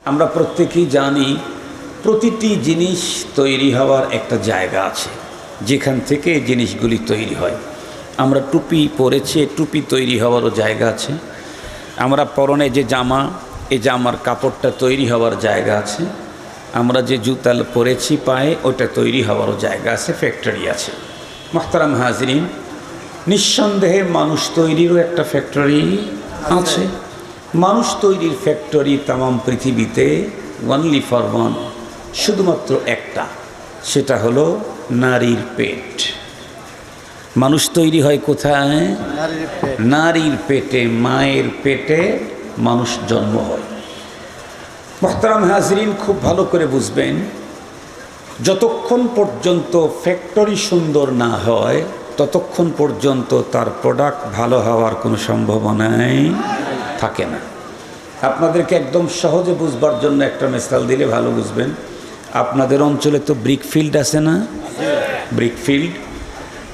আমরা প্রত্যেকেই জানি প্রতিটি জিনিস তৈরি হওয়ার একটা জায়গা আছে, যেখান থেকে জিনিসগুলি তৈরি হয়। আমরা টুপি পরেছি, টুপি তৈরি হওয়ারও জায়গা আছে। আমরা পরনে যে জামা, এই জামার কাপড়টা তৈরি হওয়ার জায়গা আছে। আমরা যে জুতা পরেছি পায়ে, ওটা তৈরি হওয়ারও জায়গা আছে, ফ্যাক্টরি আছে। মোহতারাম হাজরিন, নিঃসন্দেহে মানুষ তৈরিরও একটা ফ্যাক্টরি আছে। মানুষ তৈরির ফ্যাক্টরি তামাম পৃথিবীতে ওয়ানলি ফর ওয়ান, শুধুমাত্র একটা, সেটা হলো নারীর পেট। মানুষ তৈরি হয় কোথায়? নারীর পেটে, মায়ের পেটে মানুষ জন্ম হয়। মোহতারাম হাজরিন, খুব ভালো করে বুঝবেন, যতক্ষণ পর্যন্ত ফ্যাক্টরি সুন্দর না হয় ততক্ষণ পর্যন্ত তার প্রোডাক্ট ভালো হওয়ার কোনো সম্ভাবনাই থাকে না। আপনাদেরকে একদম সহজে বুঝবার জন্য একটা মিসাল দিলে ভালো বুঝবেন। আপনাদের অঞ্চলে তো ব্রিকফিল্ড আছে না?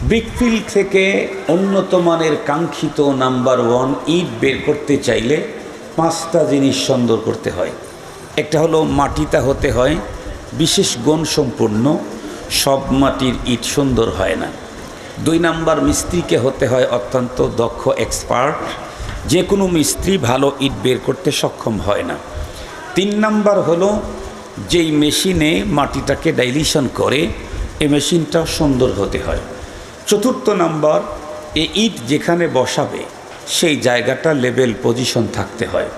ব্রিকফিল্ড থেকে উন্নত মানের কাঙ্ক্ষিত নাম্বার 1 ইট বের করতে চাইলে 5টা জিনিস সুন্দর করতে হয়। একটা হলো মাটিটা হতে হয় বিশেষ গুণ সম্পূর্ণ, সব মাটির ইট সুন্দর হয় না। 2 নাম্বার, মিস্ত্রিকে হতে হয় অত্যন্ত দক্ষ এক্সপার্ট, যে কোনো মিস্ত্রি ভালো ইট বের করতে সক্ষম হয় না। 3 নাম্বার হলো যেই মেশিনে মাটিটাকে ডাইলিউশন করে, এই মেশিনটা সুন্দর হতে হয়। 4র্থ নাম্বার, এই ইট যেখানে বসাবে সেই জায়গাটা লেভেল পজিশন থাকতে হয়।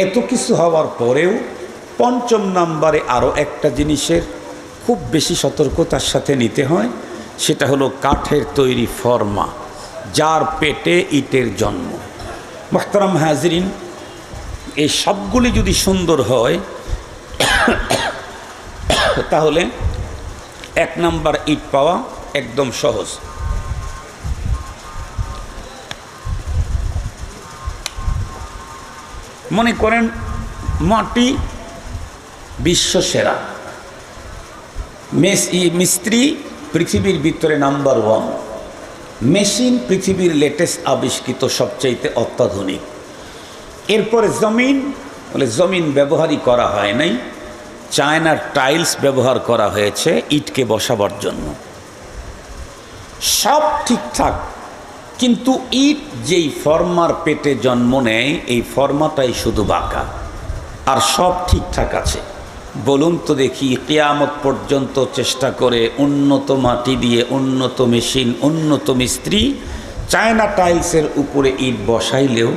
এত কিছু হওয়ার পরেও 5ম নাম্বারে আরও একটা জিনিসের খুব বেশি সতর্কতার সাথে নিতে হয়, সেটা হলো কাঠের তৈরি ফর্মা, যার পেটে ইটের জন্ম। মোহতারাম হাজরিন, এই সবগুলি যদি সুন্দর হয় তাহলে 1 নাম্বার ইট পাওয়া একদম সহজ। মনে করেন মাটি বিশ্ব সেরা, মিস্ত্রি পৃথিবীর ভিতরে নাম্বার 1, মেশিন পৃথিবীর লেটেস্ট আবিষ্কৃত সবচাইতে অত্যাধুনিক। এরপরে জমিন, বলে জমিন ব্যবহারই করা হয় নাই, চায়নার টাইলস ব্যবহার করা হয়েছে ইটকে বসাবার জন্য। সব ঠিকঠাক, কিন্তু ইট যেই ফর্মার পেটে জন্ম নেয় এই ফর্মাটাই শুধু বাঁকা, আর সব ঠিকঠাক আছে। বলুন তো দেখি, কিয়ামত পর্যন্ত চেষ্টা করে উন্নত মাটি দিয়ে, উন্নত মেশিন, উন্নত মিস্ত্রি চায়না টাইলসের উপরে ইট বসাইলেও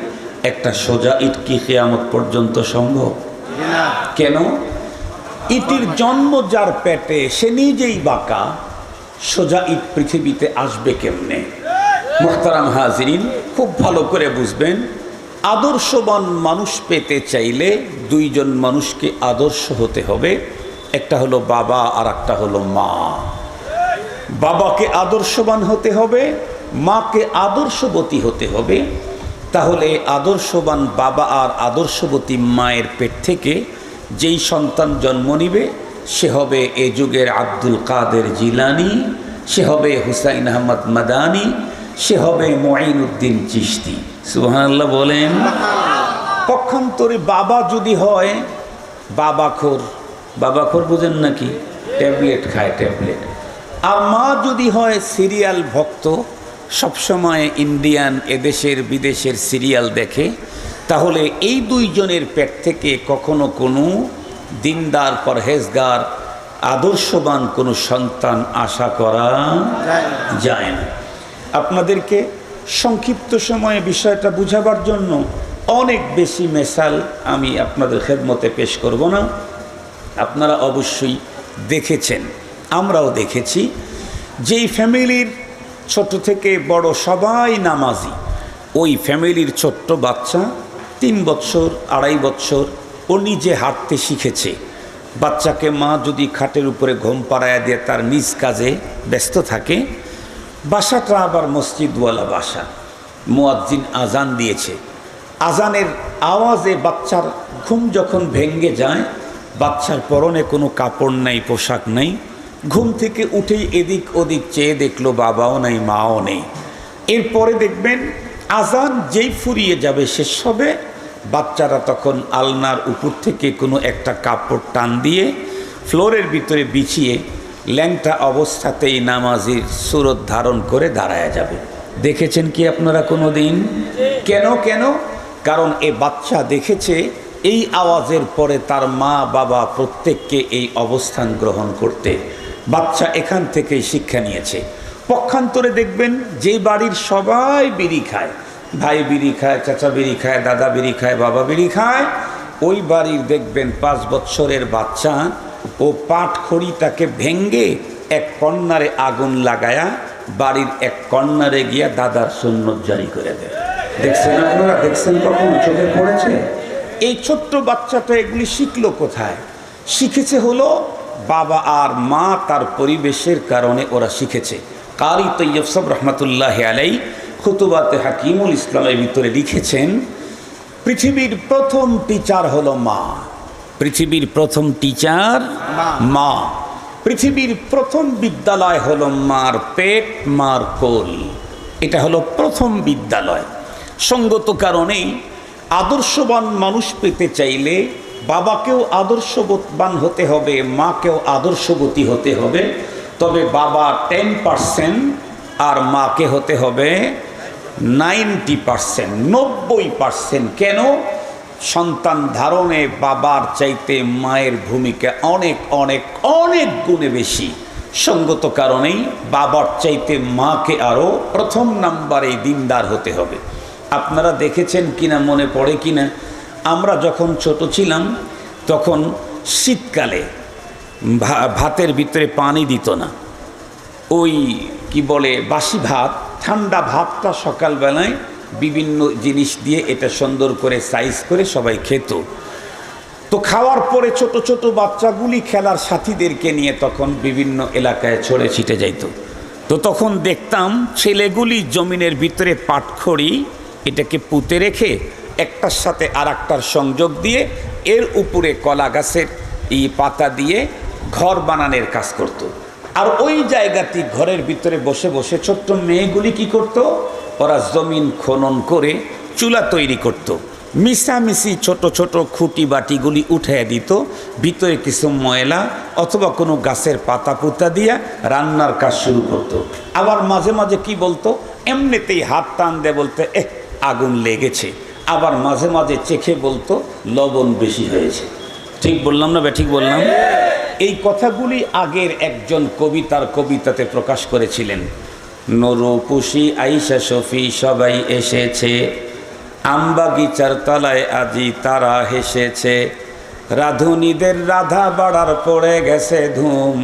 একটা সোজা ইট কি কিয়ামত পর্যন্ত সম্ভব? কেন? ইটের জন্ম যার পেটে, সে নিজেই বাঁকা, সোজা ইট পৃথিবীতে আসবে কেমনে? মোহতারাম হাজরিন, খুব ভালো করে বুঝবেন, আদর্শবান মানুষ পেতে চাইলে 2 জন মানুষকে আদর্শ হতে হবে। একটা হলো বাবা, আর একটা হলো মা। বাবাকে আদর্শবান হতে হবে, মাকে আদর্শবতী হতে হবে। তাহলে আদর্শবান বাবা আর আদর্শবতী মায়ের পেট থেকে যেই সন্তান জন্ম নিবে সে হবে এ যুগের আব্দুল কাদের জিলানি, সে হবে হুসাইন আহমদ মাদানি, সে হবে মুঈনুদ্দিন চিশতি। সুবহানাল্লাহ বলেন। পক্ষান্তরে বাবা যদি হয় বাবাখোর বুঝেন নাকি? ট্যাবলেট খায়, ট্যাবলেট। আর মা যদি হয় সিরিয়াল ভক্ত, সবসময় ইন্ডিয়ান, এদেশের বিদেশের সিরিয়াল দেখে, তাহলে এই 2 জনের পেট থেকে কখনো কোনো দিনদার, পরহেজগার, আদর্শবান কোনো সন্তান আশা করা যায় না। আপনাদেরকে সংক্ষিপ্ত সময়ে বিষয়টা বুঝাবার জন্য অনেক বেশি মেসাল আমি আপনাদের খেদমতে পেশ করব না। আপনারা অবশ্যই দেখেছেন, আমরাও দেখেছি, যেই ফ্যামিলির ছোট থেকে বড় সবাই নামাজি, ওই ফ্যামিলির ছোট্ট বাচ্চা 3 বছর, 2.5 বছর, ও নিজে হাঁটতে শিখেছে। বাচ্চাকে মা যদি খাটের উপরে ঘুম পাড়াইয়া দিয়ে তার নিজ কাজে ব্যস্ত থাকে, বাসাটা আবার মসজিদওয়ালা বাসা, মুয়াজ্জিন আজান দিয়েছে, আজানের আওয়াজে বাচ্চার ঘুম যখন ভেঙে যায়, বাচ্চার পরনে কোনো কাপড় নাই, পোশাক নাই, ঘুম থেকে উঠেই এদিক ওদিক চেয়ে দেখলো বাবাও নেই, মাও নেই। এরপরে দেখবেন আজান যেই ফুরিয়ে যাবে, শেষ হবে, বাচ্চারা তখন আলনার উপর থেকে কোনো একটা কাপড় টান দিয়ে ফ্লোরের ভিতরে বিছিয়ে ল্যাংটা অবস্থাতেই নামাজির সুরত ধারণ করে দাঁড়ায় যাবে। দেখেছেন কি আপনারা কোনো দিন? কেন? কারণ এ বাচ্চা দেখেছে এই আওয়াজের পরে তার মা বাবা প্রত্যেককে এই অবস্থান গ্রহণ করতে। বাচ্চা এখান থেকেই শিক্ষা নিয়েছে। পক্ষান্তরে দেখবেন যে বাড়ির সবাই বিড়ি খায়, ভাই বিড়ি খায়, চাচা বিড়ি খায়, দাদা বিড়ি খায়, বাবা বিড়ি খায়, ওই বাড়ির দেখবেন 5 বছরের বাচ্চা ও পাটখড়িটাকে ভেঙ্গে এক কর্নারে আগুন লাগায়া বাড়ির এক কর্নারে গিয়া দাদার সুন্নত জারি করে দেয়। দেখছেন আপনারা? দেখছেন কখনো? চোখে পড়েছে? এই ছোট্ট বাচ্চাটা এগুলি শিখলো কোথায়? শিখেছে হলো বাবা আর মা তার পরিবেশের কারণে ওরা শিখেছে। কারি তৈয়ব সাহেব রহমতুল্লাহ আলাই খুতুবাতে হাকিমুল ইসলামের ভিতরে লিখেছেন, পৃথিবীর প্রথম টিচার হলো মা। পৃথিবীর প্রথম টিচার মা। পৃথিবীর প্রথম বিদ্যালয় হলো মার পেট, মার কোল। এটা হলো প্রথম বিদ্যালয়। সঙ্গত কারণেই আদর্শবান মানুষ পেতে চাইলে বাবাকেও আদর্শবান হতে হবে, মাকেও আদর্শবতী হতে হবে। তবে বাবা 10% আর মাকে হতে হবে 90%, 90%। কেন? সন্তান ধারণে বাবার চাইতে মায়ের ভূমিকা অনেক অনেক অনেক গুণে বেশি। সঙ্গত কারণেই বাবার চাইতে মাকে আরও প্রথম নাম্বারে দিনদার হতে হবে। আপনারা দেখেছেন কিনা, মনে পড়ে কিনা, আমরা যখন ছোট ছিলাম তখন শীতকালে ভাতের ভিতরে পানি দিত না। ওই কি বলে বাসি ভাত, ঠান্ডা ভাতটা সকালবেলায় বিভিন্ন জিনিস দিয়ে এটা সুন্দর করে সাইজ করে সবাই খেত। তো খাওয়ার পরে ছোট ছোট বাচ্চাগুলি খেলার সাথীদেরকে নিয়ে তখন বিভিন্ন এলাকায় ছড়ে ছিটে যাইত। তো তখন দেখতাম ছেলেগুলি জমিনের ভিতরে পাটখড়ি এটাকে পুঁতে রেখে একটার সাথে আর একটার সংযোগ দিয়ে এর উপরে কলা গাছের এই পাতা দিয়ে ঘর বানানোর কাজ করত। আর ওই জায়গাটি ঘরের ভিতরে বসে বসে ছোট্ট মেয়েগুলি কি করত? ওরা জমিন খনন করে চুলা তৈরি করত। মিশামিশি ছোট ছোট খুঁটি বাটিগুলি উঠিয়ে দিত, ভিতরে কিছু ময়লা অথবা কোনো গাছের পাতা পুতা দিয়া রান্নার কাজ শুরু করত। আবার মাঝে মাঝে কি বলতো, এমনিতেই হাত টান দিয়ে বলতে আগুন লেগেছে। আবার মাঝে মাঝে চেখে বলতো লবণ বেশি হয়েছে। ঠিক বললাম না? ঠিক বললাম? এই কথাগুলি আগের একজন কবিতার কবিতাতে প্রকাশ করেছিলেন। নরুপুষি আইসা শফি সবাই এসেছে, আমবাগিচার তলায় আজি তারা হেসেছে, রাধুনীদের রাধা বাড়ার পড়ে গেছে ধুম,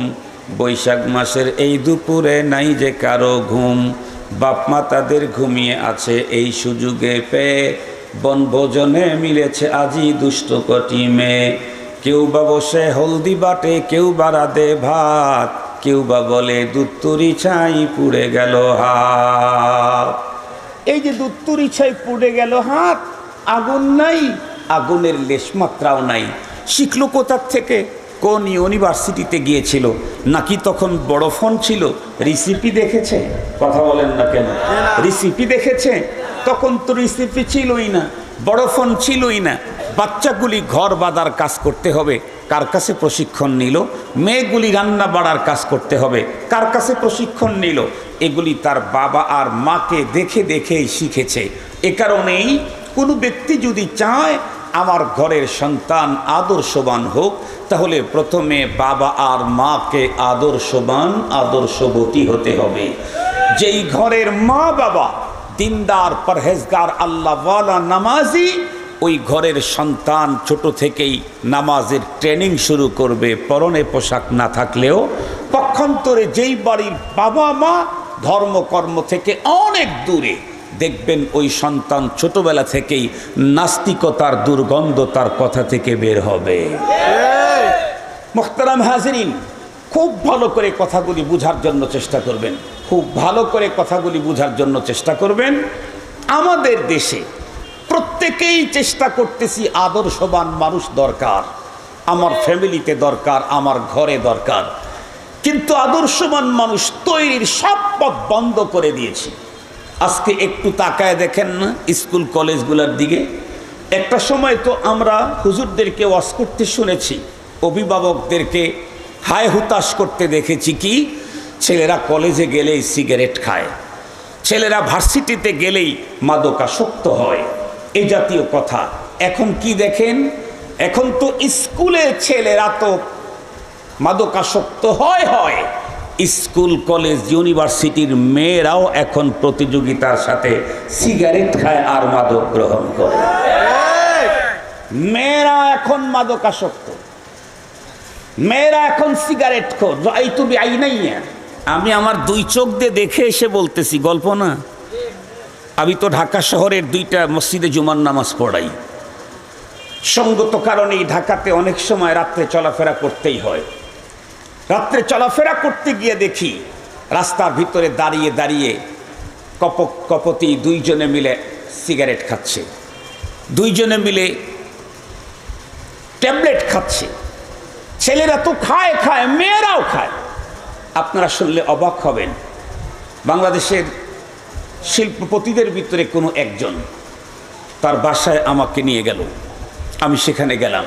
বৈশাখ মাসের এই দুপুরে নাই যে কারো ঘুম, বাপমা তাদের ঘুমিয়ে আছে এই সুযোগে পেয়ে, বনভোজনে মিলেছে আজি দুষ্ট কটি মেয়ে, কেউ বা বসে হলদি বাটে, কেউ বা রাধে ভাত, কেউ বা বলে দুত্তুরি ছাই পুড়ে গেল হাত। এই যে দুত্তুরি ছাই পুড়ে গেল হাত, আগুন নাই, আগুনের লেশমাত্রাও নাই। শিখলো কোথার থেকে? কোন ইউনিভার্সিটিতে গিয়েছিল? নাকি তখন বড় ফোন ছিল? রিসিপি দেখেছে? কথা বলেন না কেন? রিসিপি দেখেছে? তখন তো রিসিপি ছিলই না, বড় ফোন ছিলই না। বাচ্চাগুলি ঘর বাঁধার কাজ করতে হবে, কার কাছে প্রশিক্ষণ নিল? মেয়েগুলি রান্না বাড়ার কাজ করতে হবে, কার কাছে প্রশিক্ষণ নিল? এগুলি তার বাবা আর মাকে দেখে দেখেই শিখেছে। এ কারণেই কোনো ব্যক্তি যদি চায় আমার ঘরের সন্তান আদর্শবান হোক, তাহলে প্রথমে বাবা আর মাকে আদর্শবান আদর্শবতী হতে হবে। যেই ঘরের মা বাবা দিনদার, পরহেজগার, আল্লাহওয়ালা, নামাজি, ওই ঘরের সন্তান ছোট থেকেই নামাজের ট্রেনিং শুরু করবে, পরনে পোশাক না থাকলেও। পক্ষান্তরে যেই বাড়ির বাবা মা ধর্মকর্ম থেকে অনেক দূরে, দেখবেন ওই সন্তান ছোটবেলা থেকেই নাস্তিকতার দুর্গন্ধ তার কথা থেকে বের হবে। মুহতারাম হাজিরিন, খুব ভালো করে কথাগুলি বুঝার জন্য চেষ্টা করবেন, খুব ভালো করে কথাগুলি বুঝার জন্য চেষ্টা করবেন। আমাদের দেশে প্রত্যেকেই চেষ্টা করতেছি আদর্শবান মানুষ দরকার, আমার ফ্যামিলিতে দরকার, আমার ঘরে দরকার, কিন্তু আদর্শবান মানুষ তৈরির সব পথ বন্ধ করে দিয়েছি। আজকে একটু তাকায় দেখেন না স্কুল কলেজগুলোর দিকে, একটা সময় তো আমরা হুজুরদেরকে ওয়াজ করতে শুনেছি, অভিভাবকদেরকে হায় হুতাশ করতে দেখেছি কি, ছেলেরা কলেজে গেলেই সিগারেট খায়, ছেলেরা ভার্সিটিতে গেলেই মাদকাসক্ত হয়, এই জাতীয় কথা। এখন কি দেখেন, এখন তো স্কুলে ছেলেরা তো মাদকাসক্ত হয়, স্কুল কলেজ ইউনিভার্সিটির মেয়েরাও এখন প্রতিযোগিতার সাথে সিগারেট খায় আর মাদক গ্রহণ করে। মেয়েরা এখন মাদকাসক্ত, মেয়েরা এখন সিগারেট খোর। এই তুমি আই নাই, আমি আমার দুই চোখ দিয়ে দেখে এসে বলতেছি, গল্প না। আমি তো ঢাকা শহরের 2টা মসজিদে জুমার নামাজ পড়াই। সঙ্গত কারণে ঢাকাতে অনেক সময় রাত্রে চলাফেরা করতেই হয়। রাত্রে চলাফেরা করতে গিয়ে দেখি রাস্তার ভিতরে দাঁড়িয়ে দাঁড়িয়ে কপতি 2 জনে মিলে সিগারেট খাচ্ছে, 2 জনে মিলে ট্যাবলেট খাচ্ছে। ছেলেরা তো খায়, মেয়েরাও খায়। আপনারা শুনলে অবাক হবেন, বাংলাদেশের শিল্পপতিদের ভিতরে কোনো একজন তার বাসায় আমাকে নিয়ে গেল। আমি সেখানে গেলাম,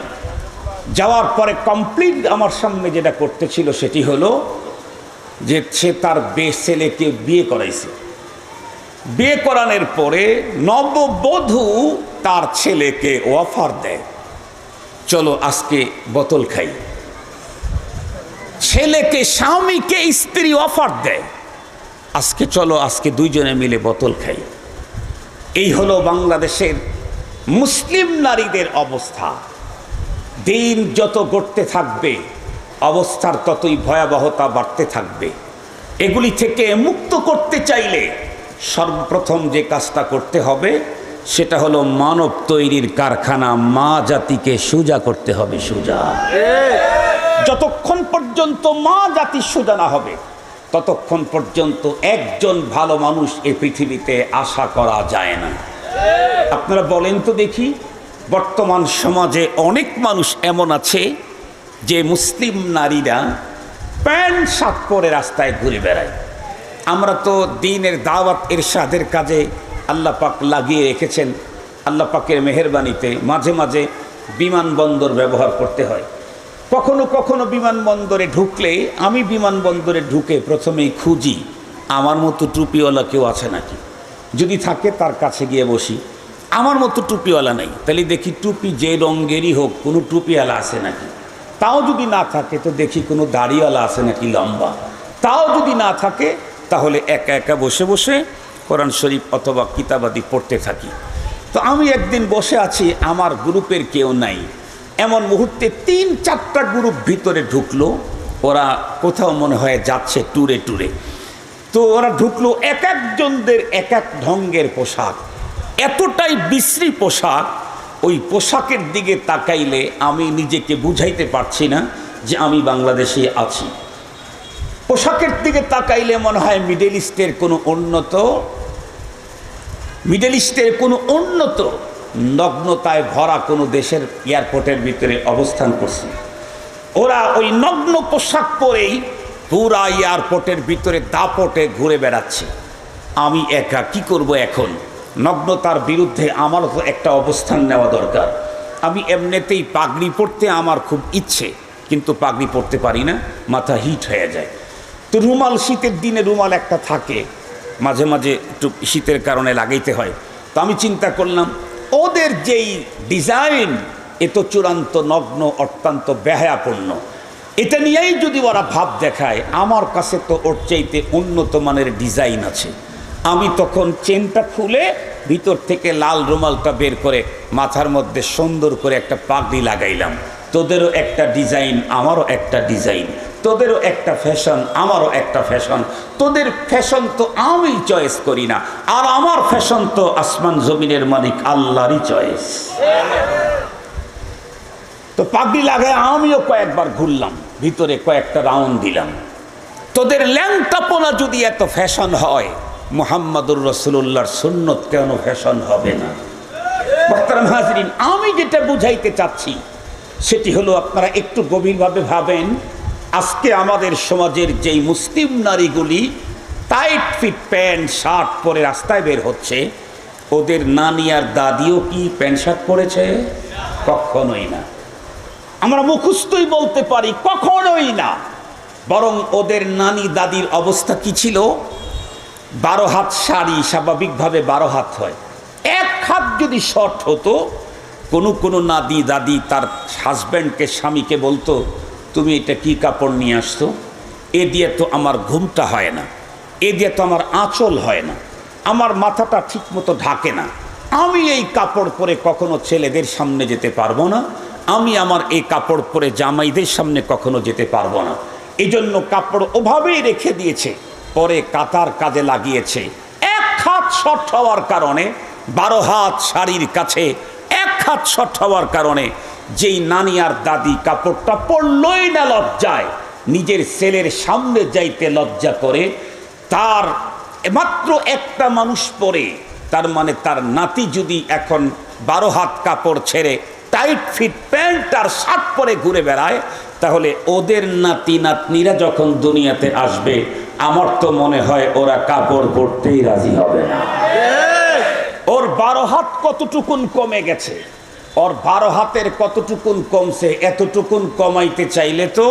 যাওয়ার পরে কমপ্লিট আমার সামনে যেটা করতেছিল সেটি হলো যে সে তার ছেলেকে বিয়ে করাইছে। বিয়ে করানোর পরে নববধূ তার ছেলেকে অফার দেয়, চলো আজকে বোতল খাই। ছেলেকে স্বামীকে স্ত্রী অফার দেয়, আজকে চলো আজকে 2 জনে মিলে বোতল খাই। এই হলো বাংলাদেশের মুসলিম নারীদের অবস্থা। দিন যত গড়তে থাকবে অবস্থার ততই ভয়াবহতা বাড়তে থাকবে। এগুলি থেকে মুক্ত করতে চাইলে সর্বপ্রথম যে কাজটা করতে হবে সেটা হলো মানব তৈরির কারখানা মা জাতিকে সোজা করতে হবে। সোজা, যতক্ষণ পর্যন্ত মা জাতি সোজা না হবে ততক্ষণ পর্যন্ত একজন ভালো মানুষ এই পৃথিবীতে আশা করা যায় না। আপনারা বলেন তো দেখি, বর্তমান সমাজে অনেক মানুষ এমন আছে যে মুসলিম নারীরা প্যান্ট শার্ট পরে রাস্তায় ঘুরে বেড়ায়। আমরা তো দ্বীনের দাওয়াত ইরশাদের কাজে আল্লাহ পাক লাগিয়ে রেখেছেন। আল্লাহ পাকের মেহেরবানিতে মাঝে মাঝে বিমানবন্দর ব্যবহার করতে হয়। কখনো কখনো বিমানবন্দরে ঢুকলে আমি বিমানবন্দরে ঢুকে প্রথমেই খুঁজি আমার মতো টুপিওয়ালা কেউ আছে নাকি। যদি থাকে তার কাছে গিয়ে বসি, আমার মতো টুপিওয়ালা নেই, তাহলে দেখি টুপি যে রঙেরই হোক কোনো টুপিওয়ালা আছে নাকি। তাও যদি না থাকে তো দেখি কোনো দাড়িওয়ালা আছে নাকি লম্বা। তাও যদি না থাকে তাহলে একা একা বসে বসে কোরআন শরীফ অথবা কিতাবাদি পড়তে থাকি। তো আমি একদিন বসে আছি, আমার গ্রুপের কেউ নাই। এমন মুহূর্তে 3-4টা গ্রুপ ভিতরে ঢুকলো। ওরা কোথাও মনে হয় যাচ্ছে ট্যুরে। তো ওরা ঢুকলো, এক একজনদের এক এক ঢঙ্গের পোশাক, এতটাই বিশ্রী পোশাক, ওই পোশাকের দিকে তাকাইলে আমি নিজেকে বুঝাইতে পারছি না যে আমি বাংলাদেশে আছি। পোশাকের দিকে তাকাইলে মনে হয় মিডল ইস্টের কোনো উন্নত নগ্নতায় ভরা কোনো দেশের এয়ারপোর্টের ভিতরে অবস্থান করছে। ওরা ওই নগ্ন পোশাক পরেই পুরা এয়ারপোর্টের ভিতরে দাপটে ঘুরে বেড়াচ্ছে। আমি একা কি করব এখন? নগ্নতার বিরুদ্ধে আমারও তো একটা অবস্থান নেওয়া দরকার। আমি এমনিতেই পাগড়ি পরতে আমার খুব ইচ্ছে, কিন্তু পাগড়ি পরতে পারি না, মাথা হিট হয়ে যায়। তো রুমাল, শীতের দিনে রুমাল একটা থাকে, মাঝে মাঝে একটু শীতের কারণে লাগাইতে হয়। তো আমি চিন্তা করলাম ওদের যেই ডিজাইন এ তো চূড়ান্ত নগ্ন, অত্যন্ত বেহায়াপূর্ণ। এটা নিয়েই যদি ওরা ভাব দেখায়, আমার কাছে তো ওর চাইতে উন্নত মানের ডিজাইন আছে। আমি তখন চেনটা খুলে ভিতর থেকে লাল রুমালটা বের করে মাথার মধ্যে সুন্দর করে একটা পাগড়ি লাগাইলাম। তোদেরও একটা ডিজাইন, আমারও একটা ডিজাইন, তোদেরও একটা ফ্যাশন, আমারও একটা ফ্যাশন। তোদের ফ্যাশন তো আমি চয়েস করি না, আর আমার ফ্যাশন তো আসমান জমিনের মালিক আল্লাহরই চয়েস। তো পাগড়ি লাগায় আমিও কয়েকবার ঘুরলাম, ভিতরে কয়েকটা রাউন্ড দিলাম। তোদের ল্যাংটাপোনা যদি এত ফ্যাশন হয়, মুহাম্মাদুর রাসূলুল্লাহর সুন্নত কেন ফ্যাশন হবে না? মুহতারাম হাজরিন, আমি যেটা বুঝাইতে চাচ্ছি সেটি হলো, আপনারা একটু গভীরভাবে ভাবেন। আজকে আমাদের সমাজের যেই মুসলিম নারীগুলি টাইট ফিট প্যান্ট শার্ট পরে রাস্তায় বের হচ্ছে, ওদের নানি আর দাদিও কি প্যান্ট শার্ট পরেছে? কখনোই না। আমরা মুখস্থই বলতে পারি কখনোই না। বরং ওদের নানি দাদির অবস্থা কি ছিল? 12 হাত শাড়ি, স্বাভাবিকভাবে 12 হাত হয়, 1 হাত যদি শর্ট হতো, কোনো নাদি দাদি তার হাজব্যান্ডকে, স্বামীকে বলতো, তুমি এটা কি কাপড় নিয়ে আসতো? এ দিয়ে তো আমার ঘুমটা হয় না, এ দিয়ে তো আমার আঁচল হয় না, আমার মাথাটা ঠিক মতো ঢাকে না, আমি এই কাপড় পরে কখনো ছেলেদের সামনে যেতে পারবো না, আমি আমার এই কাপড় পরে জামাইদের সামনে কখনো যেতে পারবো না। এই জন্য কাপড় ওভাবেই রেখে দিয়েছে, পরে কাতার কাজে লাগিয়েছে। 1 হাত শর্ট হওয়ার কারণে, 12 হাত শাড়ির কাছে 1 হাত শর্ট হওয়ার কারণে যেই নানি আর দাদি কাপড়টা পরলই না লজ্জায়, নিজের ছেলের সামনে যাইতে লজ্জা করে, তার মাত্র একটা মানুষ পরে, তার মানে তার নাতি যদি এখন 12 হাত কাপড় ছেড়ে টাইট ফিট প্যান্ট আর শার্ট পরে ঘুরে বেড়ায়, তাহলে ওদের নাতি নাতনিরা যখন দুনিয়াতে আসবে, আমার তো মনে হয় ওরা কাপড় পরতেই রাজি হবে না। ওর 12 হাত কতটুকুন কমে গেছে, ওর 12 হাতের কতটুকুন কমছে, এতটুকুন কমাইতে চাইলে তো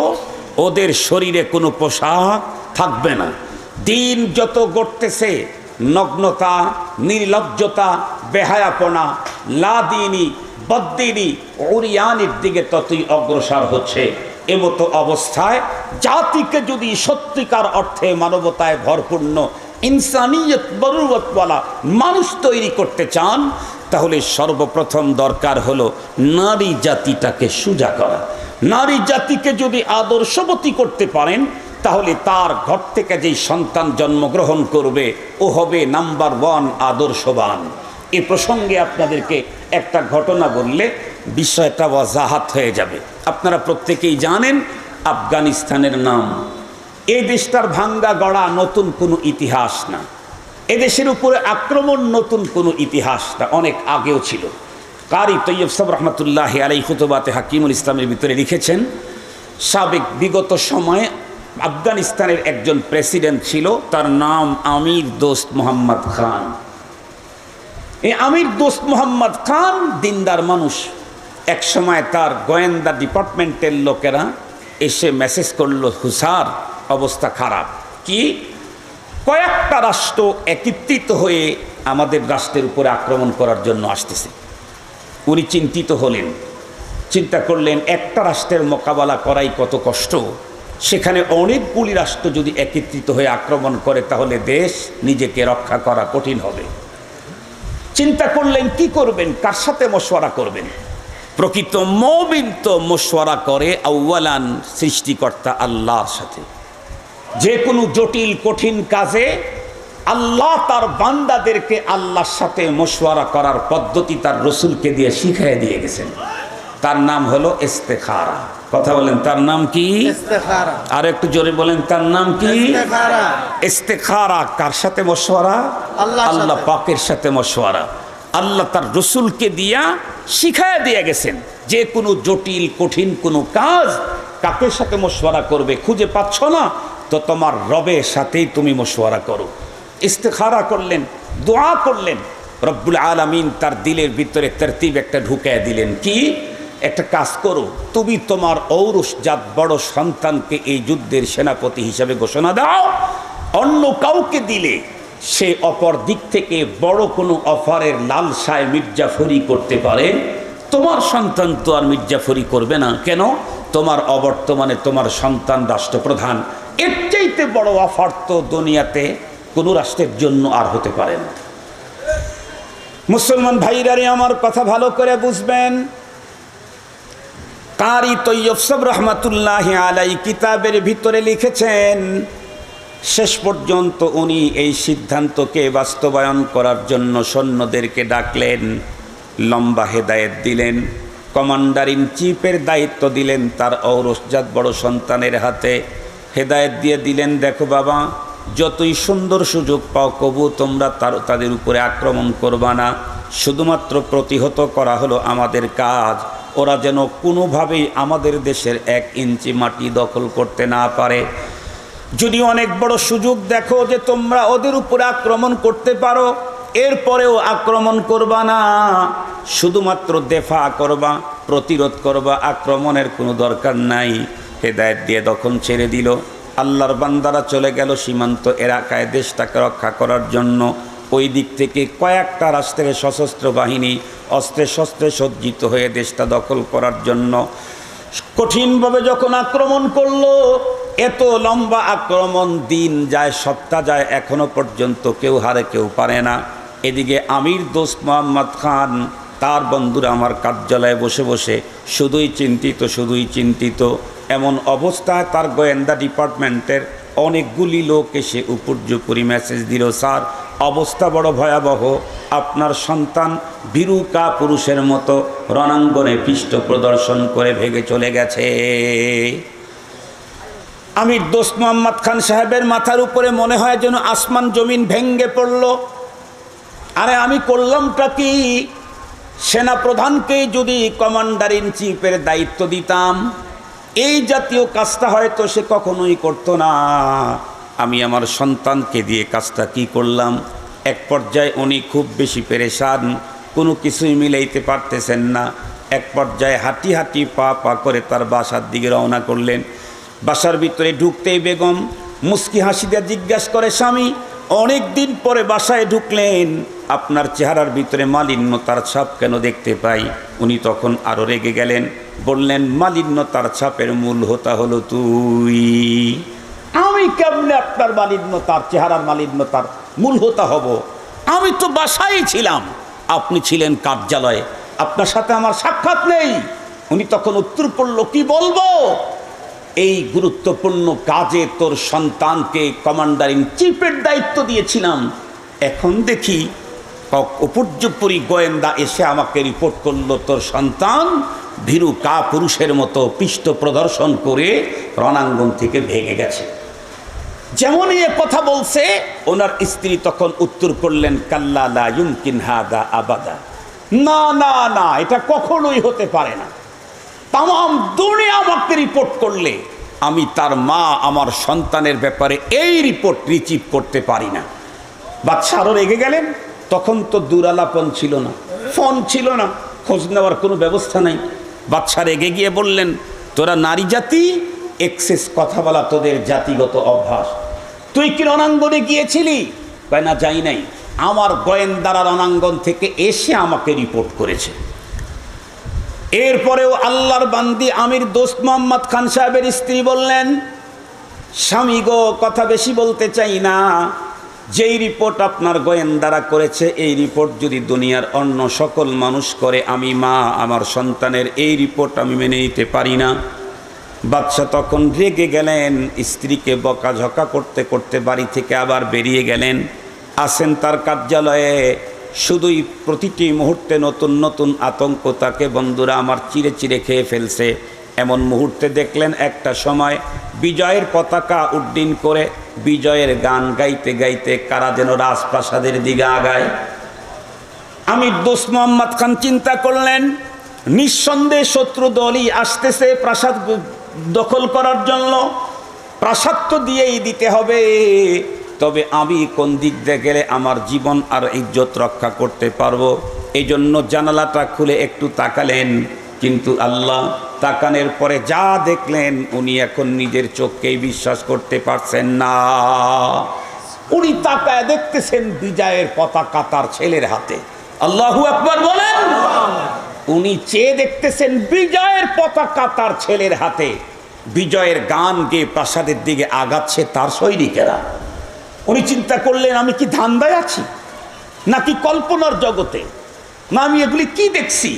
ওদের শরীরে কোনো পোশাক থাকবে না। দিন যত গড়তেছে, নগ্নতা, নির্লজ্জতা, বেহায়াপনা, লাদিনী, বদ্দিনী, উরিয়ানির দিকে ততই অগ্রসর হচ্ছে। এমতো অবস্থায় জাতিকে যদি সত্যিকার অর্থে মানবতায় ভরপূর্ণ, ইনসানিয়ত বরুরতওয়ালা মানুষ তৈরি করতে চান, তাহলে সর্বপ্রথম দরকার হলো নারী জাতিটাকে সোজা করা। নারী জাতিকে যদি আদর্শবতী করতে পারেন, তাহলে তার ঘর থেকে যেই সন্তান জন্মগ্রহণ করবে, ও হবে নাম্বার 1 আদর্শবান। এ প্রসঙ্গে আপনাদেরকে একটা ঘটনা বললে বিষয়টা ওয়াজাহাত হয়ে যাবে। আপনারা প্রত্যেকেই জানেন আফগানিস্তানের নাম। এই দেশটার ভাঙ্গা গড়া নতুন কোনো ইতিহাস না, এদেশের উপরে আক্রমণ নতুন কোনো ইতিহাস না, অনেক আগেও ছিল। কারি তৈয়ব সাহেব রহমতুল্লাহ আলাই খুতবাতে হাকিমুল ইসলামের ভিতরে লিখেছেন, সাবেক বিগত সময়ে আফগানিস্তানের একজন প্রেসিডেন্ট ছিল, তার নাম আমির দোস্ত মোহাম্মদ খান। এই আমির দোস্ত মোহাম্মদ খান দিনদার মানুষ। এক সময় তার গোয়েন্দা ডিপার্টমেন্টের লোকেরা এসে মেসেজ করলো, হুসার অবস্থা খারাপ। কি? কয়েকটা রাষ্ট্র একত্রিত হয়ে আমাদের রাষ্ট্রের উপরে আক্রমণ করার জন্য আসতেছে। উনি চিন্তিত হলেন, চিন্তা করলেন একটা রাষ্ট্রের মোকাবেলা করাই কত কষ্ট, সেখানে অনেকগুলি রাষ্ট্র যদি একত্রিত হয়ে আক্রমণ করে, তাহলে দেশ নিজেকে রক্ষা করা কঠিন হবে। চিন্তা করলেন কি করবেন, কার সাথে মশওয়ারা করবেন। প্রকৃত মুমিন তো মশওয়ারা করে আউয়ালান সৃষ্টিকর্তা আল্লাহর সাথে। যে কোনো জটিল কঠিন কাজে আল্লাহ তার বান্দাদেরকে আল্লাহর সাথে মশওয়ারা করার পদ্ধতি তার রসুলকে দিয়ে শিখিয়ে দিয়ে গেছেন। তার নাম হলো ইস্তেখারা। কথা বলেন, তার নাম কি? ইস্তেখারা। আর একটু জোরে বলেন, তার নাম কি? ইস্তেখারা। ইস্তেখারা কার সাথে মশওয়ারা? আল্লাহ পাকের সাথে মশওয়ারা। আল্লাহ তার রসুলকে দিয়া শিখায় দিয়ে গেছেন, যে কোনো জটিল কঠিন কোনো কাজ কাকের সাথে মশওয়ারা করবে, খুঁজে পাচ্ছ না তো তোমার রবের সাথেই তুমি মশওয়ারা করো। ইস্তেখারা করলেন, দোয়া করলেন, রব্বুল আলামিন তার দিলের ভিতরে তরতিব একটা ঢুকায় দিলেন। কি? একটা কাজ করো, তুমি তোমার ঔরসজাত বড় সন্তানকে এই যুদ্ধের সেনাপতি হিসাবে ঘোষণা দাও। অন্য কাউকে দিলে সে অপর দিক থেকে বড় কোনো অফারের লালসায় মির্জাফরি করতে পারে, তোমার সন্তান তো আর মির্জাফরি করবে না। কেন? তোমার অবর্তমানে তোমার সন্তান রাষ্ট্রপ্রধান। এর চাইতে বড় অফার তো দুনিয়াতে কোনো রাষ্ট্রের জন্য আর হতে পারে না। মুসলমান ভাইরারে আমার কথা ভালো করে বুঝবেন। কারি তৈয়ব সাহেব রহমতুল্লাহ আলাই কিতাবের ভিতরে লিখেছেন, শেষ পর্যন্ত উনি এই সিদ্ধান্তকে বাস্তবায়ন করার জন্য সৈন্যদেরকে ডাকলেন, লম্বা হেদায়েত দিলেন, কমান্ডার ইন চিফের দায়িত্ব দিলেন তার ঔরসজাত বড় সন্তানের হাতে। হেদায়েত দিয়ে দিলেন, দেখো বাবা, যতই সুন্দর সুযোগ পাও কবু তোমরা তাদের উপরে আক্রমণ করবা না, শুধুমাত্র প্রতিহত করা হলো আমাদের কাজ। ওরা যেন কোনোভাবেই আমাদের দেশের 1 ইঞ্চি মাটি দখল করতে না পারে। যদি অনেক বড় সুযোগ দেখো যে তোমরা ওদের উপরে আক্রমণ করতে পারো, এরপরেও আক্রমণ করবা না, শুধুমাত্র দেফা করবা, প্রতিরোধ করবা, আক্রমণের কোনো দরকার নাই। হেদায়েত দিয়ে তখন ছেড়ে দিল। আল্লাহর বান্দারা চলে গেল সীমান্ত এলাকায় দেশটাকে রক্ষা করার জন্য। ওই দিক থেকে কয়েকটা রাষ্ট্রের সশস্ত্র বাহিনী অস্ত্রে শস্ত্রে সজ্জিত হয়ে দেশটা দখল করার জন্য কঠিনভাবে যখন আক্রমণ করলো, এত লম্বা আক্রমণ, দিন যায় সপ্তাহ যায়, এখনো পর্যন্ত কেউ হারে কেউ পারে না। এদিকে আমির দোস্ত মোহাম্মদ খান তার বন্ধুরা আমার কার্যালয়ে বসে বসে শুধুই চিন্তিত। এমন অবস্থায় তার গোয়েন্দা ডিপার্টমেন্টের অনেকগুলি লোক এসে উপর্যুপরি মেসেজ দিল, স্যার অবস্থা বড় ভয়াবহ, আপনার সন্তান ভীরু কাপুরুষের মতো রণাঙ্গনে পৃষ্ঠ প্রদর্শন করে ভেগে চলে গেছে। আমির দোস্ত মোহাম্মদ খান সাহেবের মাথার উপরে মনে হয় যেন আসমান জমিন ভেঙ্গে পড়ল। আরে আমি করলামটা কি? সেনাপ্রধানকেই যদি কমান্ডার ইন চিফের দায়িত্ব দিতাম, এই জাতীয় কাজটা হয়তো সে কখনোই করতো না। আমি আমার সন্তানকে দিয়ে কাজটা কি করলাম? এক পর্যায়ে উনি খুব বেশি পেরেশান, কোনো কিছুই মিলাইতে পারতেছেন না। এক পর্যায়ে হাঁটি হাঁটি পা পা করে তার বাসার দিকে রওনা করলেন। বাসার ভিতরে ঢুকতেই বেগম মুস্কি হাসি দিয়ে জিজ্ঞাসা করে, স্বামী অনেক দিন পরে বাসায় ঢুকলেন, আপনার চেহারার ভিতরে মালিন্যতার ছাপ কেন দেখতে পাই? উনি তখন আরও রেগে গেলেন, বললেন, মালিন্যতার ছাপের মূল হোতা হলো তুই। আমি কেমনে আপনার মালিন্যতার চেহারার মালিন্যতার মূল হোতা হব? আমি তো বাসায় ছিলাম, আপনি ছিলেন কার্যালয়ে, আপনার সাথে আমার সাক্ষাৎ নেই। উনি তখন উত্তর করল, কি বলবো? এই গুরুত্বপূর্ণ কাজে তোর সন্তানকে কমান্ডার ইন চিফের দায়িত্ব দিয়েছিলাম, এখন দেখি উপর্যুপরি গোয়েন্দা এসে আমাকে রিপোর্ট করলো তোর সন্তান ভীরু কাপুরুষের মতো পৃষ্ঠ প্রদর্শন করে রণাঙ্গন থেকে ভেঙে গেছে। যেমনই এ কথা বলছে, ওনার স্ত্রী তখন উত্তর করলেন, কাল্লা লা ইউমকিন হাদা আবাদা, না না না, এটা কখনোই হতে পারে না। তাম দুনিয়া আমাকে রিপোর্ট করলে আমি তার মা আমার সন্তানের ব্যাপারে এই রিপোর্ট রিসিভ করতে পারি না। বাদশা আরও রেগে গেলেন। তখন তো দূরালাপন ছিল না, ফোন ছিল না, খোঁজ নেওয়ার কোনো ব্যবস্থা নাই। বাদশা রেগে গিয়ে বললেন, তোরা নারী জাতি, এক্সেস কথা বলা তোদের জাতিগত অভ্যাস। তুই কি রণাঙ্গনে গিয়েছিলি? কয় না, যাই নাই। আমার গোয়েন্দারা রণাঙ্গন থেকে এসে আমাকে রিপোর্ট করেছে। এরপরেও আল্লাহর বান্দি আমির দোস্ত মোহাম্মদ খান সাহেবের স্ত্রী বললেন, স্বামী গো, কথা বেশি বলতে চাই না, যেই রিপোর্ট আপনার গোয়েন্দারা করেছে, এই রিপোর্ট যদি দুনিয়ার অন্য সকল মানুষ করে, আমি মা আমার সন্তানের এই রিপোর্ট আমি মেনে নিতে পারি না। বাদশা তখন রেগে গেলেন, স্ত্রীকে বকাঝকা করতে করতে বাড়ি থেকে আবার বেরিয়ে গেলেন। আসেন তার কার্যালয়ে, শুধুই প্রতিটি মুহূর্তে নতুন নতুন আতঙ্ক তাকে বন্ধুরা আমার চিরে চিরে খেয়ে ফেলছে। এমন মুহূর্তে দেখলেন একটা সময় বিজয়ের পতাকা উড্ডীন করে বিজয়ের গান গাইতে গাইতে কারা যেন রাজপ্রাসাদের দিকে আগায়। আমির দোস্ত মোহাম্মদ খান চিন্তা করলেন, নিঃসন্দেহে শত্রু দলই আসতেছে প্রাসাদ দখল করার জন্য। প্রাসাদ তো দিয়েই দিতে হবে, তবে আমি কোন দিক দিয়ে গেলে আমার জীবন আর ইজ্জত রক্ষা করতে পারবো? এই জন্য জানালাটা খুলে একটু তাকালেন, কিন্তু আল্লাহ, তাকানোর পরে যা দেখলেন উনি এখন নিজের চোখকেই বিশ্বাস করতে পারছেন না। উনি তাকায় দেখতেছেন বিজয়ের পতাকা তার ছেলের হাতে। আল্লাহু আকবার বলেন। উনি চেয়ে দেখতেছেন বিজয়ের পতাকা তার ছেলের হাতে। বিজয়ের গান গেয়ে প্রাসাদের দিকে আগাচ্ছে তার সৈনিকেরা। উনি চিন্তা করলেন, আমি কি ধান্দায় আছি নাকি কল্পনার জগতে? না, আমি এগুলি কি দেখছি?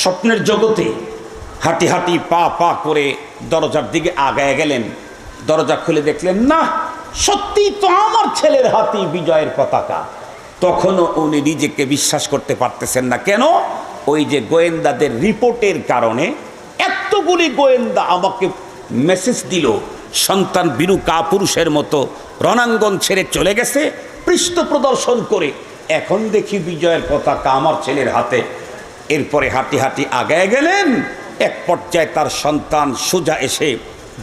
স্বপ্নের জগতে। হাঁটি হাঁটি পা পা করে দরজার দিকে আগায় গেলেন। দরজা খুলে দেখলেন, না, সত্যি তো আমার ছেলের হাতেই বিজয়ের পতাকা। তখনও উনি নিজেকে বিশ্বাস করতে পারতেছেন না। কেন? ওই যে গোয়েন্দাদের রিপোর্টের কারণে এতগুলি গোয়েন্দা আমাকে মেসেজ দিল, সন্তান বীরু কাপুরুষের মতো রণাঙ্গন ছেড়ে চলে গেছে পৃষ্ঠ প্রদর্শন করে। এখন দেখি বিজয়ের পতাকা আমার ছেলের হাতে। এরপরে হাঁটি হাঁটি আগায় গেলেন। এক পর্যায়ে তার সন্তান সোজা এসে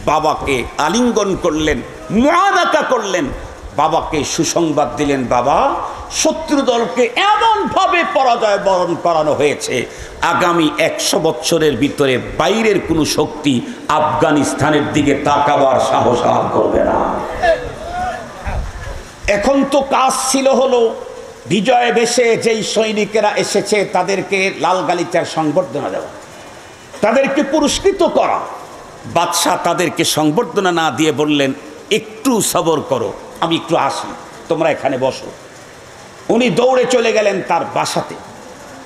বাবাকে আলিঙ্গন করলেন, মুআনাকা করলেন, বাবাকে সুসংবাদ দিলেন, বাবা শত্রু দলকে এমনভাবে পরাজয় বরণ করানো হয়েছে, আগামী 100 বছরের ভিতরে বাইরের কোনো শক্তি আফগানিস্তানের দিকে তাকাবার সাহস আর করবে না। এখন তো কাজ ছিল হলো বিজয় বেশে যেই সৈনিকেরা এসেছে তাদেরকে লাল গালিচার সংবর্ধনা দেওয়া, তাদেরকে পুরস্কৃত করা। বাদশাহ তাদেরকে সংবর্ধনা না দিয়ে বললেন, একটু সবর করো, আমি একটু আসি, তোমরা এখানে বসো। উনি দৌড়ে চলে গেলেন তার বাসাতে।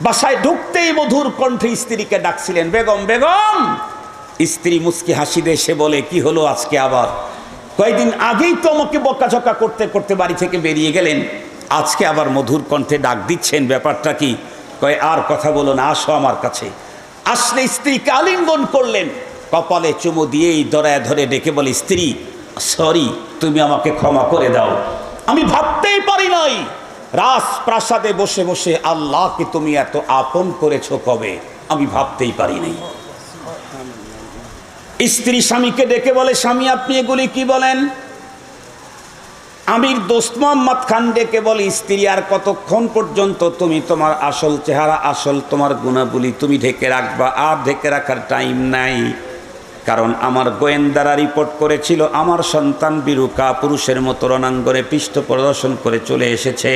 বাসায় ঢুকতেই মধুর কণ্ঠে স্ত্রীকে ডাকছিলেন, বেগম বেগম। স্ত্রী মুচকি হাসি দিয়ে সে বলে, কি হলো আজকে আবার? কয়েকদিন আগেই তো আমাকে বকাঝকা করতে করতে বাড়ি থেকে বেরিয়ে গেলেন, আজকে আবার মধুর কণ্ঠে ডাক দিচ্ছেন, ব্যাপারটা কি? কয়, আর কথা বলো না, আসো আমার কাছে। আসলে স্ত্রীকে আলিঙ্গন করলেন, কপালে চুমু দিয়েই দরায় ধরে ডেকে বলে, স্ত্রী সরি, তুমি আমাকে ক্ষমা করে দাও। আমি ভাবতেই পারি নাই রাজপ্রাসাদে বসে বসে আল্লাহকে তুমি এত আপন করেছো কবে, আমি ভাবতেই পারি নাই। স্ত্রী স্বামীকে ডেকে বলে, স্বামী আপনি এগুলি কি বলেন? আমির দোস্ত মোহাম্মদ খান ডেকে বলে, স্ত্রী আর কতক্ষণ পর্যন্ত তুমি তোমার আসল চেহারা, আসল তোমার গুণাবলী তুমি ঢেকে রাখবা? আর ঢেকে রাখার টাইম নাই, কারণ আমার গোয়েন্দারা রিপোর্ট করেছিল আমার সন্তান বীরুকা পুরুষের মতো রণাঙ্গনে পৃষ্ঠ প্রদর্শন করে চলে এসেছে।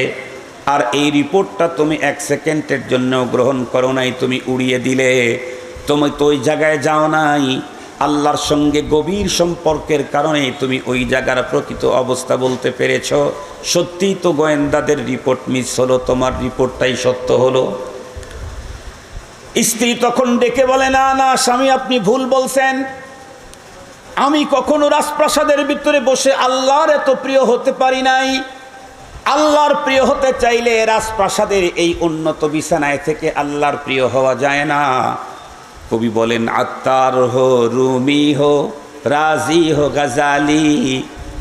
আর এই রিপোর্টটা তুমি 1 সেকেন্ডের জন্যও গ্রহণ করো নাই, তুমি উড়িয়ে দিলে। তুমি তো ওই জায়গায় যাও নাই, আল্লাহর সঙ্গে গভীর সম্পর্কের কারণে তুমি ওই জায়গার প্রকৃত অবস্থা বলতে পেরেছ। সত্যিই তো গোয়েন্দাদের রিপোর্ট মিস হলো, তোমার রিপোর্টটাই সত্য হলো। স্ত্রী তখন ডেকে বলে, না না স্বামী আপনি ভুল বলছেন, আমি কখনো রাজপ্রাসাদের ভিতরে বসে আল্লাহর এত প্রিয় হতে পারি নাই। আল্লাহর প্রিয় হতে চাইলে রাজপ্রাসাদের এই উন্নত বিছানায় থেকে আল্লাহর প্রিয় হওয়া যায় না। কবি বলেন, আত্তার হো রুমি হো রাজি হো গজালি,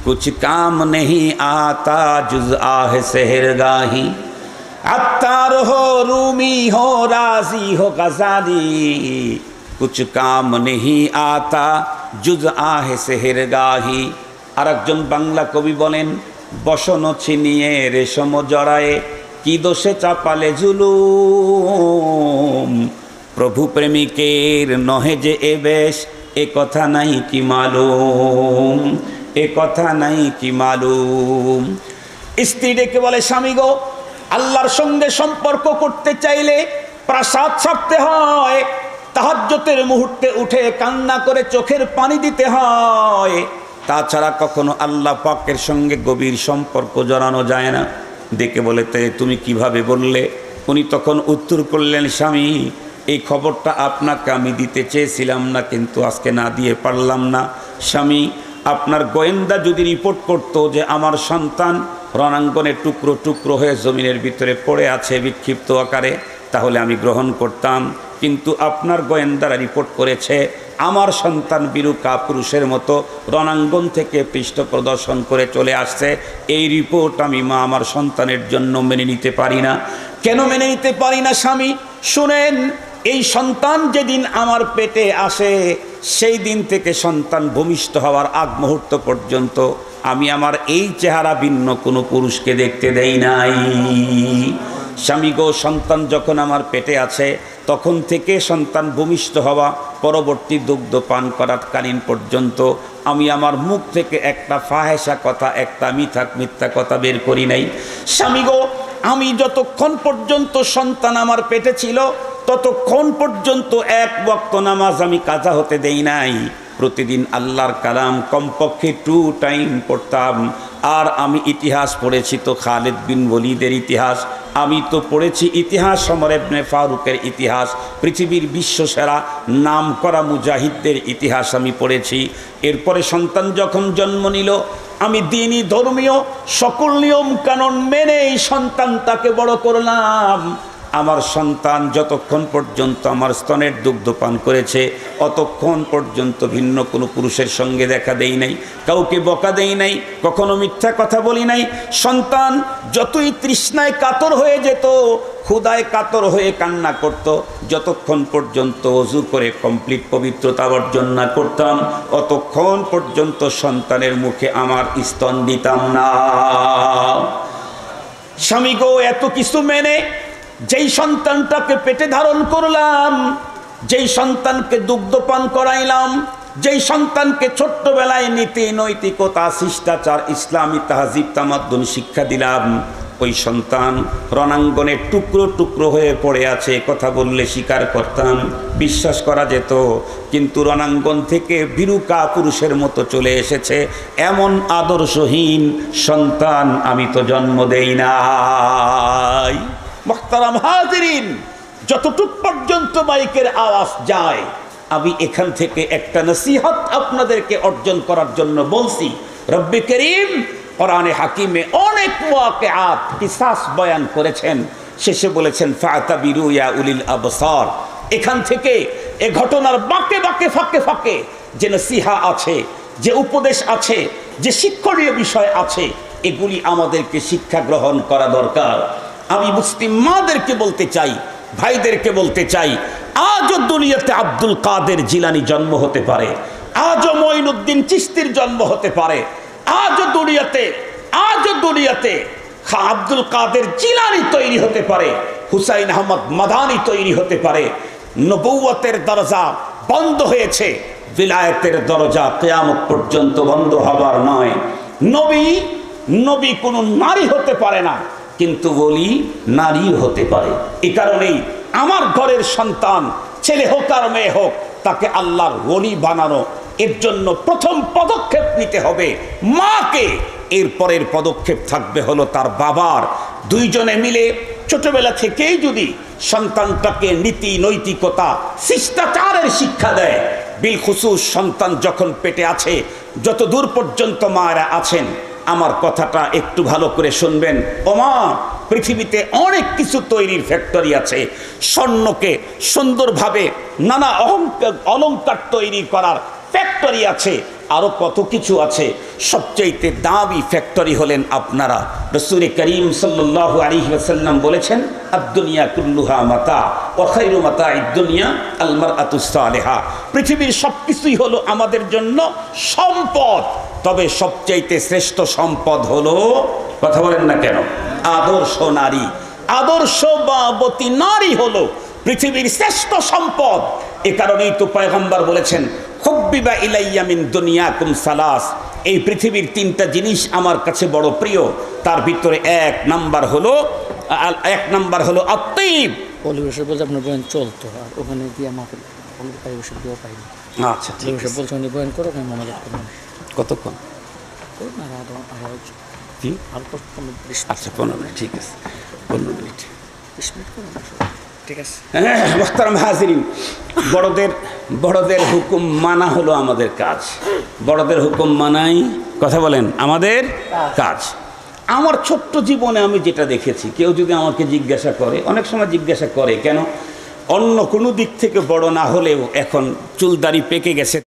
কুছ কাম নেহি আতা জুজ আহ সেহরগাহি। আত্তার হো রুমি হো রাজি হো গজালি, কুছ কাম নেহি আতা জুজ আহ সেহরগাহি। আর একজন বাংলা কবি বলেন, বসন ছিনিয়ে রেশম জড়ায়ে কি দোষে চাপালে জুলুম, প্রভু প্রেমিকের নহে যে এ বেশ, এ কথা নাই কি মালুম, এ কথা নাই কি মালুম। স্ত্রী ডেকে বলে, স্বামী গো, আল্লাহর সঙ্গে সম্পর্ক করতে চাইলে প্রাসাদ ছাড়তে হয়, তাহাজ্জুদের মুহূর্তে উঠে কান্না করে চোখের পানি দিতে হয়, তাছাড়া কখনো আল্লাহ পাকের সঙ্গে গভীর সম্পর্ক জড়ানো যায় না। ডেকে বলে, তুমি কিভাবে বললে? উনি তখন উত্তর করলেন, স্বামী এই খবরটা আপনাকে আমি দিতে চেয়েছিলাম না, কিন্তু আজকে না দিয়ে পারলাম না। স্বামী আপনার গোয়েন্দা যদি রিপোর্ট করতো যে আমার সন্তান রণাঙ্গনে টুকরো টুকরো হয়ে জমিনের ভিতরে পড়ে আছে বিক্ষিপ্ত আকারে, তাহলে আমি গ্রহণ করতাম। কিন্তু আপনার গোয়েন্দারা রিপোর্ট করেছে আমার সন্তান বীরুকা পুরুষের মতো রণাঙ্গন থেকে পৃষ্ঠ প্রদর্শন করে চলে আসছে। এই রিপোর্ট আমি মা আমার সন্তানের জন্য মেনে নিতে পারি না। কেন মেনে নিতে পারি না স্বামী? শুনেন, এই সন্তান যেদিন আমার পেটে আসে সেই দিন থেকে সন্তান ভূমিষ্ঠ হওয়ার আগ মুহূর্ত পর্যন্ত আমি আমার এই চেহারা ভিন্ন কোনো পুরুষকে দেখতে দেই নাই। স্বামী গো, সন্তান যখন আমার পেটে আছে তখন থেকে সন্তান ভূমিষ্ঠ হওয়া পরবর্তী দুগ্ধ পান করাকালীন পর্যন্ত আমি আমার মুখ থেকে একটা ফাহেসা কথা, একটা মিথ্যা কথা বের করি নাই। স্বামী গো, আমি যতক্ষণ পর্যন্ত সন্তান আমার পেটে ছিল ততক্ষণ পর্যন্ত 1 ওয়াক্ত নামাজ আমি কাজা হতে দেই নাই। প্রতিদিন আল্লাহর কালাম কমপক্ষে 2 টাইম পড়তাম। আর আমি ইতিহাস পড়েছি তো খালিদ বিন ওয়ালিদের ইতিহাস, আমি তো পড়েছি ইতিহাস ওমর ইবনে ফারুকের ইতিহাস, পৃথিবীর বিশ্বসেরা নাম করা মুজাহিদদের ইতিহাস আমি পড়েছি। এরপরে সন্তান যখন জন্ম নিল আমি দ্বীনি ধর্মীয় সকল নিয়ম কানুন মেনে এই সন্তানটাকে বড় করলাম। আমার সন্তান যতক্ষণ পর্যন্ত আমার স্তনের দুগ্ধ পান করেছে অতক্ষণ পর্যন্ত ভিন্ন কোনো পুরুষের সঙ্গে দেখা দেই নাই, কাউকে বকা দেই নাই, কখনো মিথ্যা কথা বলি নাই। সন্তান যতই তৃষ্ণায় কাতর হয়ে যেত, ক্ষুধায় কাতর হয়ে কান্না করত, যতক্ষণ পর্যন্ত ওযু করে কমপ্লিট পবিত্রতা অর্জন না করতাম অতক্ষণ পর্যন্ত সন্তানের মুখে আমার স্তন দিতাম না। স্বামী গো, এত কিছু মেনে যেই সন্তানটাকে পেটে ধারণ করলাম, যেই সন্তানকে দুগ্ধপান করাইলাম, যেই সন্তানকে ছোট্টবেলায় নীতি নৈতিকতা শিষ্টাচার ইসলামী তাহজিব তামাদ্দুন শিক্ষা দিলাম, ওই সন্তান রণাঙ্গনে টুকরো টুকরো হয়ে পড়ে আছে। কথা বললে স্বীকার করতাম, বিশ্বাস করা যেত, কিন্তু রণাঙ্গন থেকে বিরুকা পুরুষের মতো চলে এসেছে এমন আদর্শহীন সন্তান আমি তো জন্ম দেই নাই। মুহতারাম হাজিরিন, যতটুক পর্যন্ত মাইকের আওয়াজ যায়, আমি এখান থেকে একটা নসিহত আপনাদেরকে অর্জন করার জন্য বলছি। রব্বে করিম কোরআনে হাকিমে অনেক ওয়াকিআত কিসাস বয়ান করেছেন, শেষে বলেছেন ফাতাবিরু ইয়া উলিল আবসার। এখান থেকে এ ঘটনার বাঁকে বাঁকে ফাঁকে ফাঁকে যে নসিহা আছে, যে উপদেশ আছে, যে শিক্ষণীয় বিষয় আছে, এগুলি আমাদেরকে শিক্ষা গ্রহণ করা দরকার। আমি মুসলিম মাদেরকে বলতে চাই, ভাইদেরকে বলতে চাই, আজও দুনিয়াতে আব্দুল কাদের জিলানি জন্ম হতে পারে, আজও মঈনুদ্দিন চিশতির জন্ম হতে পারে, আজও দুনিয়াতে আব্দুল কাদের জিলানি তৈরি হতে পারে, হুসাইন আহমদ মাদানি তৈরি হতে পারে। নবুয়তের দরজা বন্ধ হয়েছে, বিলায়েতের দরজা কিয়ামত পর্যন্ত বন্ধ হবার নয়। নবী কোনো নারী হতে পারে না, কিন্তু ওলি নারী হতে পারে। এই কারণেই আমার ঘরের সন্তান ছেলে হোক আর মেয়ে হোক, তাকে আল্লাহর ওলি বানানো, এর জন্য প্রথম পদক্ষেপ নিতে হবে মাকে, এরপরের পদক্ষেপ থাকবে হলো তার বাবার। দুইজনে মিলে ছোটবেলা থেকেই যদি সন্তানটাকে নীতি নৈতিকতা শিষ্টাচারের শিক্ষা দেয়, বিলখুসুস সন্তান যখন পেটে আছে, যত দূর পর্যন্ত মায়েরা আছেন, আমার কথাটা একটু ভালো করে শুনবেন। ওমা, পৃথিবীতে অনেক কিছু তৈরির ফ্যাক্টরি আছে, স্বর্ণকে সুন্দরভাবে নানা অলংকার তৈরি করার ফ্যাক্টরি আছে, আরো কত কিছু আছে। সবচাইতে দামি ফ্যাক্টরি হলেন আপনারা। রাসূল করিম সাল্লাল্লাহু আলাইহি ওয়াসাল্লাম বলেছেন, আদ-দুনিয়া কুল্লুহা মাতা ওয়া খায়রু মাতা'id দুনিয়া আল মারআতুস সালিহা। পৃথিবীর সবকিছুই হলো আমাদের জন্য সম্পদ, তবে সবচাইতে শ্রেষ্ঠ সম্পদ হলো, কথা বলেন না কেন, আদর্শ নারী। আদর্শবতী নারী হলো পৃথিবীর শ্রেষ্ঠ সম্পদ। এ কারণেই তো পয়গম্বর বলেছেন, হুব্বিবা ইলাইয়া মিন দুনিয়াকুম সালাস, এই পৃথিবীর তিনটা জিনিস আমার কাছে বড় প্রিয়। তার ভিতরে এক নাম্বার হলো আত্মীব। পরিবেশের বলতে আপনার বয়ান চলতো, আর ওখানে গিয়ে আমাকে পরিবেশের দিয়েও পাইনি। আচ্ছা, ঠিক আছে, বলছে উনি বয়ান করো, আমি মনোযোগ করবেন। কতক্ষণ? জি, আচ্ছা, 15 মিনিট, ঠিক আছে, 15 মিনিট, 20 মিনিট করুন, ঠিক আছে। মুহতারাম হাজিরিন, বড়দের হুকুম মানা হলো আমাদের কাজ। বড়দের হুকুম মানাই, কথা বলেন, আমাদের কাজ। আমার ছোট্ট জীবনে আমি যেটা দেখেছি, কেউ যদি আমাকে জিজ্ঞাসা করে, অনেক সময় জিজ্ঞাসা করে কেন, অন্য কোনো দিক থেকে বড় না হলেও এখন চুলদাড়ি পেকে গেছে।